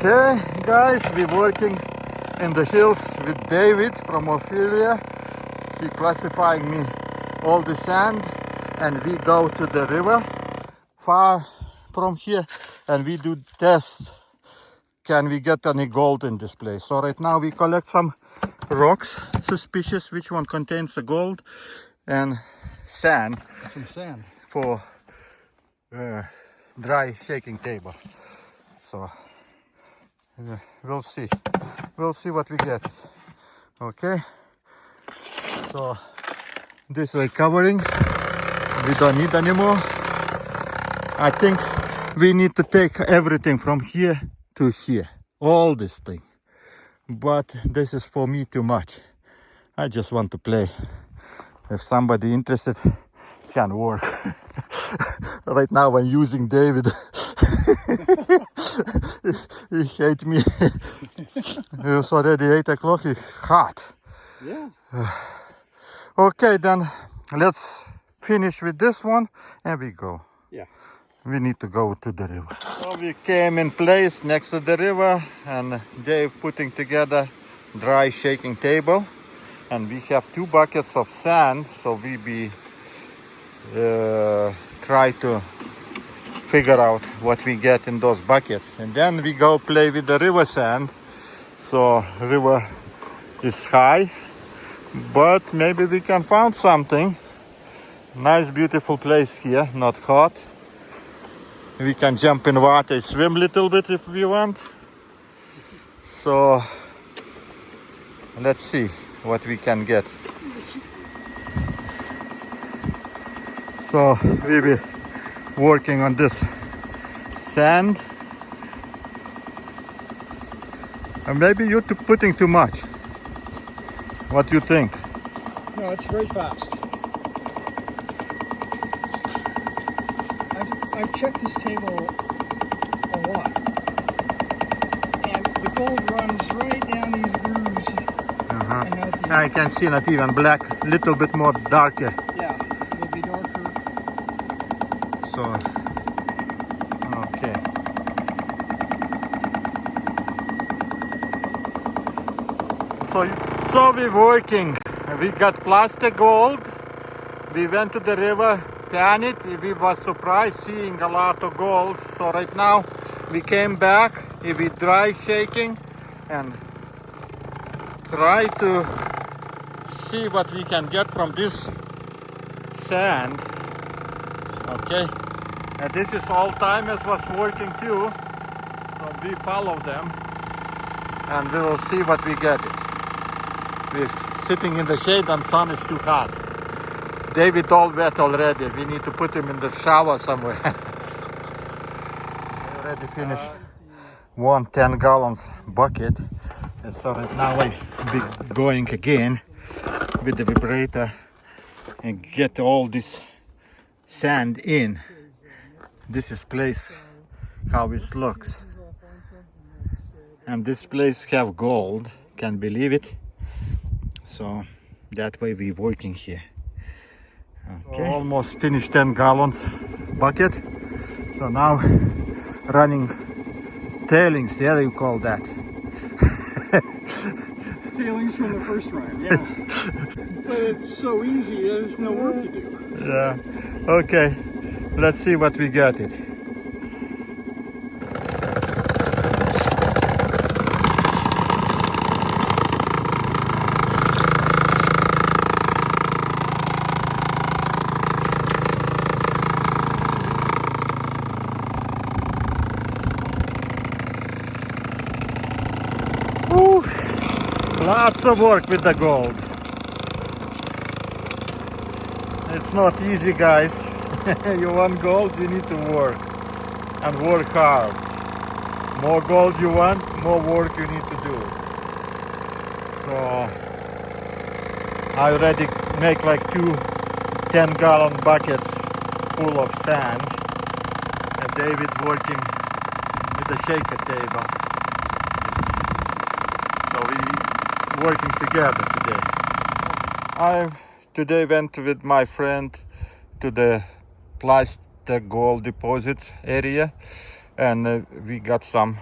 Okay, guys, we're working in the hills with David from Orophilia. He classifying me all the sand, and we go to the river far from here, and we do test. Can we get any gold in this place? So right now we collect some rocks, suspicious which one contains the gold, and sand. Some sand For dry shaking table. So we'll see what we get. Okay, so this is covering, we don't need anymore. I think we need to take everything from here to here, all this thing, but this is for me too much. I just want to play. If somebody interested, can work. Right now I'm using David. He hates me. It's already 8 o'clock, it's hot. Yeah. Okay, then let's finish with this one and we go. Yeah. We need to go to the river. So we came in place next to the river, and Dave putting together dry shaking table, and we have 2 buckets of sand, so we try to figure out what we get in those buckets, and then we go play with the river sand. So river is high, but maybe we can find something. Nice beautiful place here, not hot. We can jump in water, swim a little bit if we want. So let's see what we can get. So we will working on this sand, and maybe you're putting too much. What do you think? No, it's very fast. I've checked this table a lot, and the gold runs right down these grooves. I can see not even black, little bit more darker. Yeah, it'll be darker. So, okay. So we're working. We got plaster gold. We went to the river, pan it. We was surprised seeing a lot of gold. So right now we came back. We dry shaking and try to see what we can get from this sand. Okay, and this is all timers was working too, so we follow them and we will see what we get. We're sitting in the shade and sun is too hot. David all wet already. We need to put him in the shower somewhere. We already finished 10 gallons bucket, and so right now I be going again with the vibrator and get all this sand in. This is place how it looks, and this place have gold, can believe it. So that way we're working here. Okay, almost finished 10 gallons bucket, so now running tailings, yeah, you call that. Tailings from the first run, yeah. But it's so easy, there's no work to do. Yeah, okay, let's see what we got it. Woo. Lots of work with the gold. It's not easy, guys. You want gold, you need to work, and work hard. More gold you want, more work you need to do. So I already make like 2 10-gallon buckets full of sand, and David working with the shaker table. So we working together today. I today went with my friend to the plaster gold deposit area, and we got some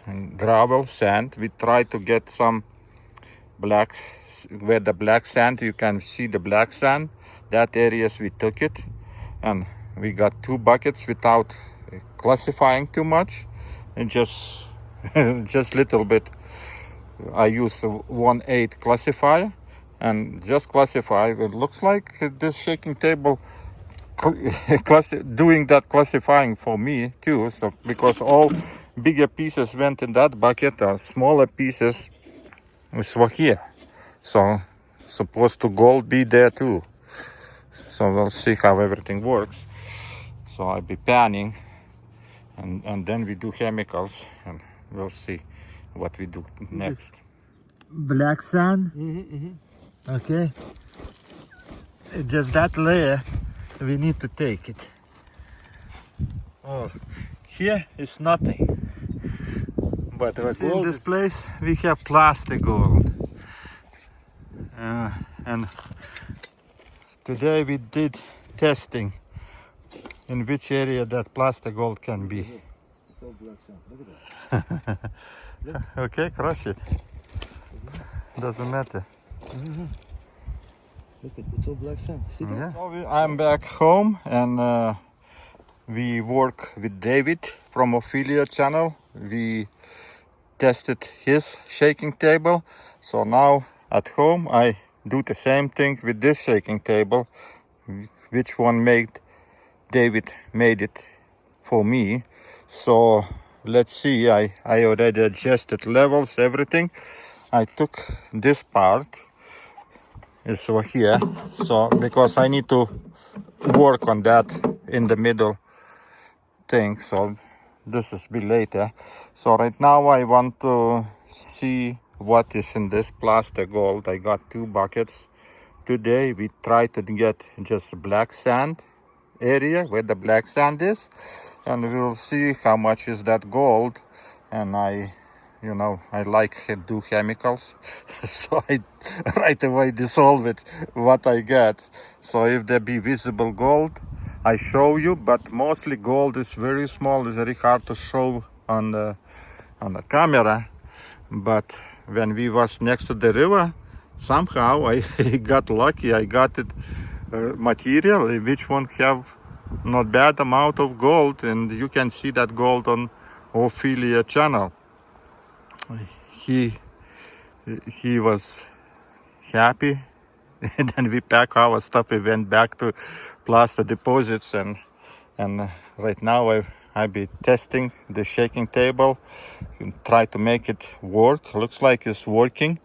and gravel, sand. We try to get some black, where the black sand, you can see the black sand. That areas we took it, and we got 2 buckets without classifying too much, and just just little bit. I use a 1/8 classifier and just classify. It looks like this shaking table doing that classifying for me too. So because all bigger pieces went in that bucket, smaller pieces were here. So supposed to gold be there too. So we'll see how everything works. So I'll be panning, and then we do chemicals, and we'll see what we do next. Black sand. Okay. Just that layer, we need to take it. Oh, here is nothing. But in this place we have plaster gold. And today we did testing in which area that plaster gold can be. It's all black sand. Look at that. Okay, crush it. Doesn't matter. Look at it's all black sand. See that? Yeah. So I'm back home, and we work with David from Orophilia channel. We tested his shaking table. So now at home I do the same thing with this shaking table. Which one David made it for me. So let's see, I already adjusted levels, everything. I took this part, it's over here, so because I need to work on that in the middle thing, so this is be later. So right now I want to see what is in this plaster gold. I got 2 buckets. Today we try to get just black sand area where the black sand is, and we'll see how much is that gold. And I like to do chemicals, so I right away dissolve it what I get. So if there be visible gold, I show you, but mostly gold is very small. It's very hard to show on the camera. But when we was next to the river, somehow I got lucky. I got it material which one have not bad amount of gold, and you can see that gold on Orophilia channel. He was happy. And then we pack our stuff. We went back to plaster deposits, and right now I be testing the shaking table and try to make it work. Looks like it's working,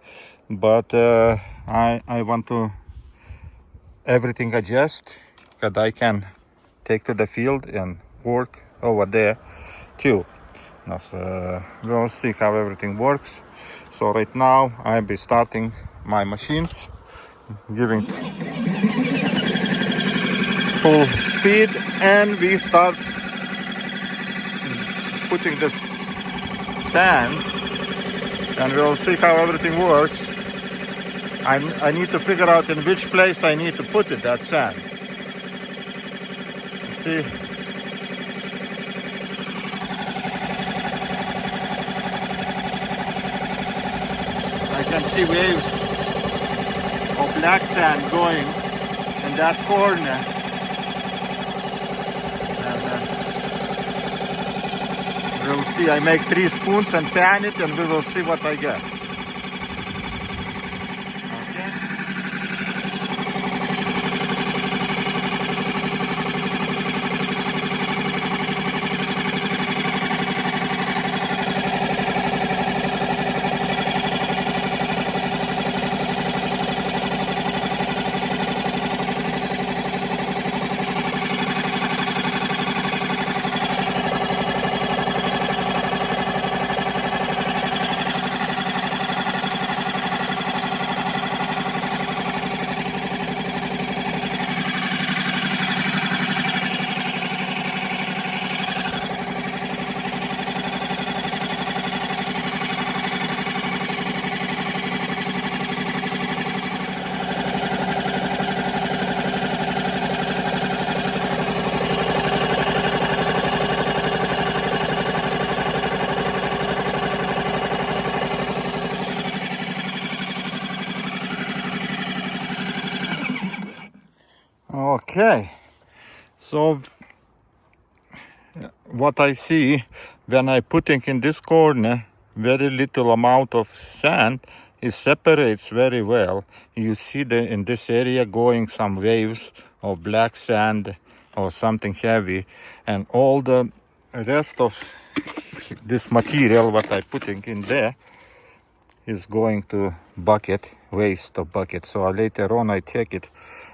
but I want to everything adjust that I can take to the field and work over there too. Now, so we'll see how everything works. So right now I'll be starting my machines, giving full speed, and we start putting this sand, and we'll see how everything works. I need to figure out in which place I need to put it, that sand. See, I can see waves of black sand going in that corner, and we'll see. I make 3 spoons and pan it, and we will see what I get. Okay, so what I see when I putting in this corner very little amount of sand, it separates very well. You see in this area going some waves of black sand or something heavy, and all the rest of this material what I putting in there is going to bucket, waste of bucket. So later on I check it,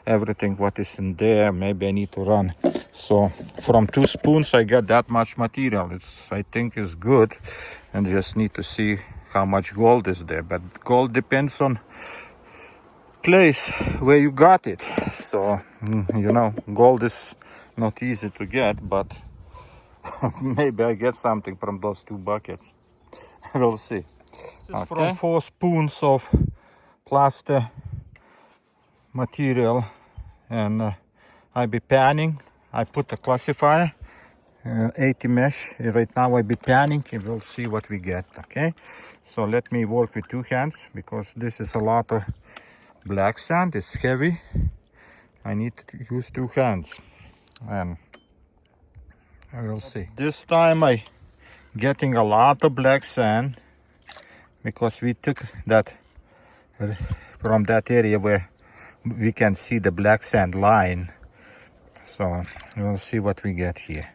everything what is in there, maybe I need to run. So from 2 spoons I got that much material. I think is good, and just need to see how much gold is there. But gold depends on place where you got it. So gold is not easy to get, but maybe I get something from those 2 buckets. We'll see. Okay. From 4 spoons of plaster material, and I be panning. I put a classifier, 80 mesh. Right now I be panning, and we'll see what we get. Okay, so let me work with 2 hands because this is a lot of black sand. It's heavy. I need to use 2 hands, and we'll see. This time I getting a lot of black sand because we took that from that area where we can see the black sand line. So we'll see what we get here.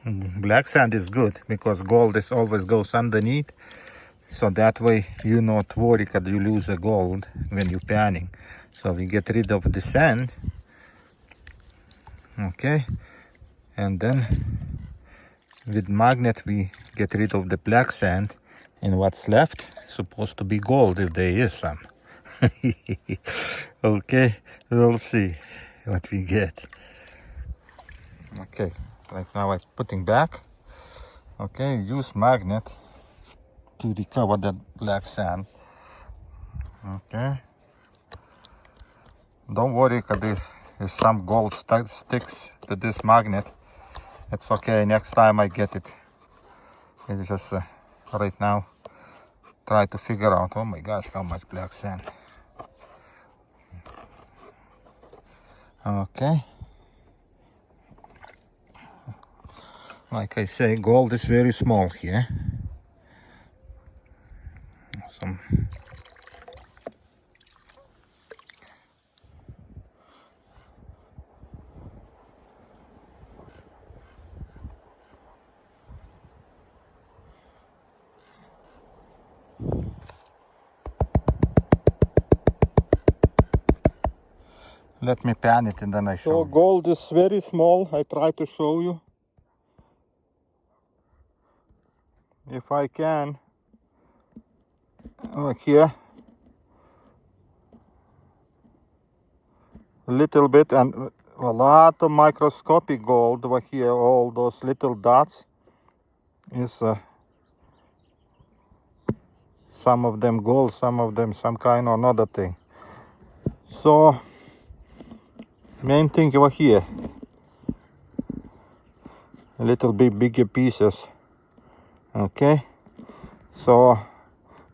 Black sand is good because gold is always goes underneath, so that way you not worry that you lose the gold when you're panning. So we get rid of the sand, okay, and then with magnet we get rid of the black sand, and what's left supposed to be gold if there is some. Okay, we'll see what we get. Okay, right now I'm putting back. Okay, use magnet to recover that black sand. Okay, don't worry because there is some gold sticks to this magnet. It's okay, next time I get it. It's just right now try to figure out, oh my gosh, how much black sand. Okay, like I say, gold is very small here. Some let me pan it and then I show you. So gold is very small. I try to show you. If I can. Here. A little bit, and a lot of microscopic gold over here. All those little dots is some of them gold, some of them some kind of another thing. So main thing over here, a little bit bigger pieces. Okay, so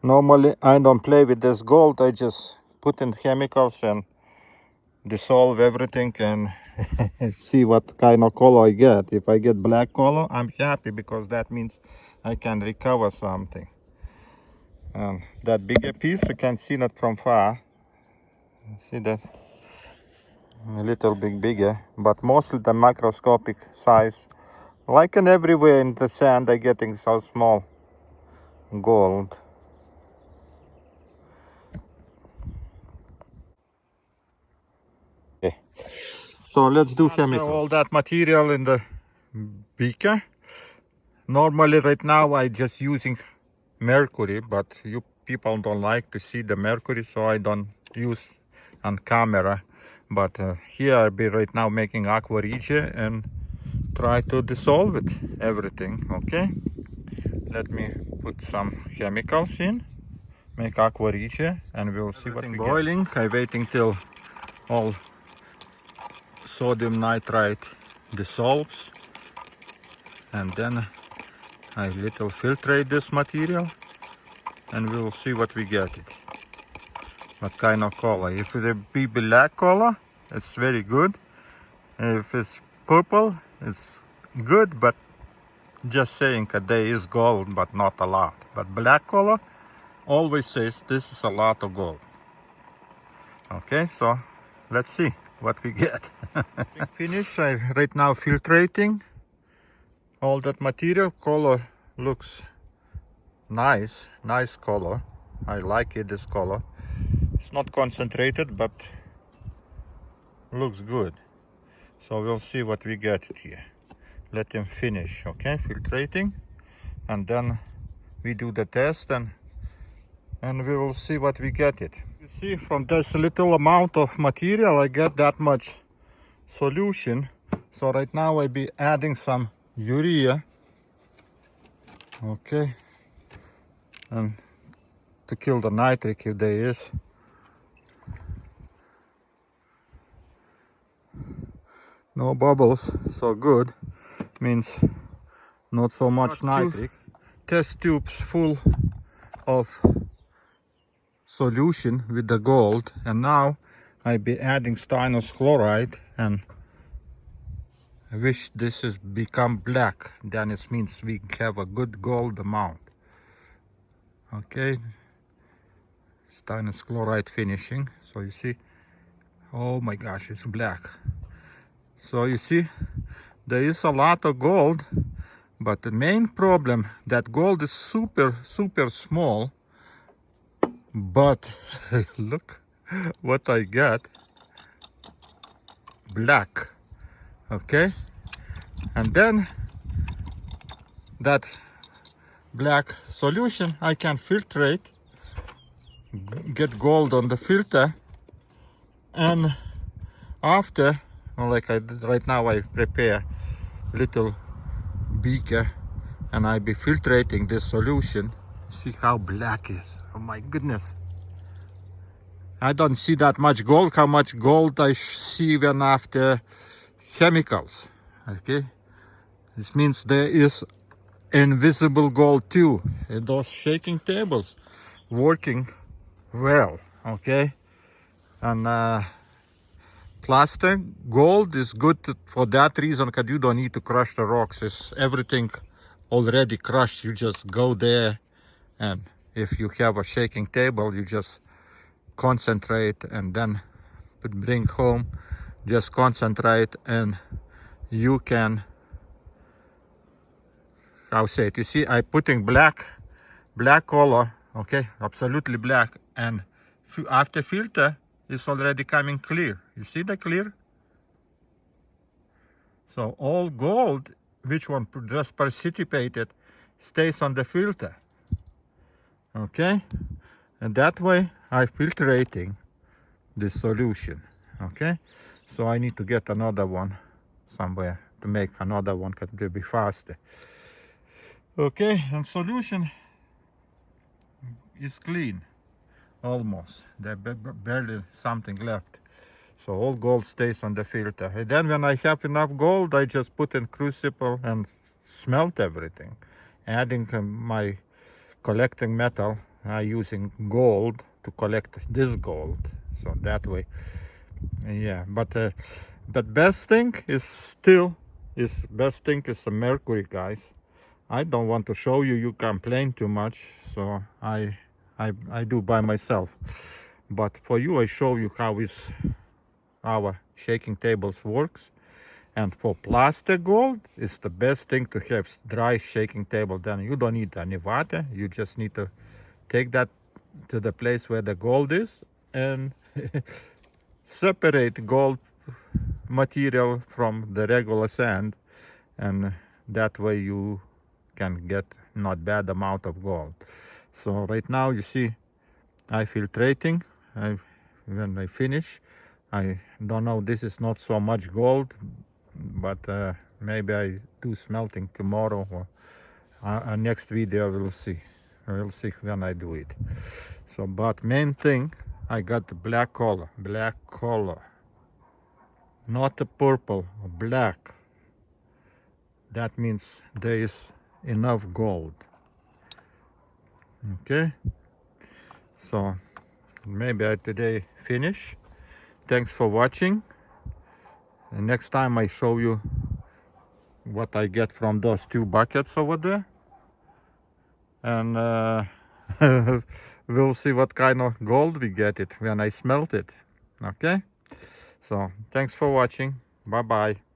normally I don't play with this gold. I just put in chemicals and dissolve everything and see what kind of color I get. If I get black color, I'm happy because that means I can recover something. And that bigger piece, you can see that from far. See that? A little bit bigger, but mostly the microscopic size. Like in everywhere in the sand, they're getting so small gold. Okay, so let's do chemicals. All that material in the beaker. Normally right now I just using mercury, but you people don't like to see the mercury, so I don't use on camera. But here I'll be right now making aqua regia and try to dissolve it, everything. Okay, let me put some chemicals in, make aqua regia, and we'll see what we boiling. I'm waiting till all sodium nitrite dissolves, and then I little filtrate this material, and we will see what we get it. what kind of color. If it be black color, it's very good. If it's purple, it's good, but just saying that there is gold, but not a lot. But black color always says this is a lot of gold. Okay, so let's see what we get. Finish. I'm right now filtrating all that material. Color looks nice color. I like it, this color. It's not concentrated, but looks good. So we'll see what we get here. Let him finish, okay, filtrating, and then we do the test and we will see what we get it. You see, from this little amount of material I get that much solution. So right now I be adding some urea, okay, and to kill the nitric if there is. No bubbles, so good. Means not so much nitric. Test tubes full of solution with the gold, and now I be adding stannous chloride, and I wish this is become black. Then it means we have a good gold amount. Okay, stannous chloride finishing. So you see, oh my gosh, it's black. So you see, there is a lot of gold, but the main problem that gold is super small. But look what I got, black. Okay, and then that black solution I can filtrate, get gold on the filter, and after, like right now I prepare little beaker and I be filtrating this solution. See how black it is. Oh my goodness, I don't see that much gold. How much gold I see when after chemicals. Okay, this means there is invisible gold too in those shaking tables, working well. Okay, and plaster gold is good for that reason, because you don't need to crush the rocks. It's everything already crushed. You just go there, and if you have a shaking table, you just concentrate and then bring home, just concentrate, and you can, how say it, you see I putting black color, okay, absolutely black, and after filter it's already coming clear. You see the clear? So all gold which one just precipitated stays on the filter. Okay, and that way I filtrating this solution. Okay, so I need to get another one somewhere to make another one, because it will be faster. Okay, and solution is clean almost. There barely something left. So all gold stays on the filter. And then when I have enough gold, I just put in crucible and smelt everything, adding my collecting metal. I using gold to collect this gold, so that way, yeah. But best thing is best thing is the mercury, guys. I don't want to show you. You complain too much, so I do by myself. But for you, I show you how is our shaking tables works. And for plaster gold, it's the best thing to have dry shaking table. Then you don't need any water. You just need to take that to the place where the gold is and separate gold material from the regular sand, and that way you can get not bad amount of gold. So right now you see I filtrating. When I finish, I don't know, this is not so much gold, but maybe I do smelting tomorrow, or next video we'll see when I do it. So but main thing, I got the black color, not the purple, black. That means there is enough gold. Okay, so maybe I today finish. Thanks for watching. And next time I show you what I get from those 2 buckets over there. And we'll see what kind of gold we get it when I smelt it. Okay? So thanks for watching. Bye bye.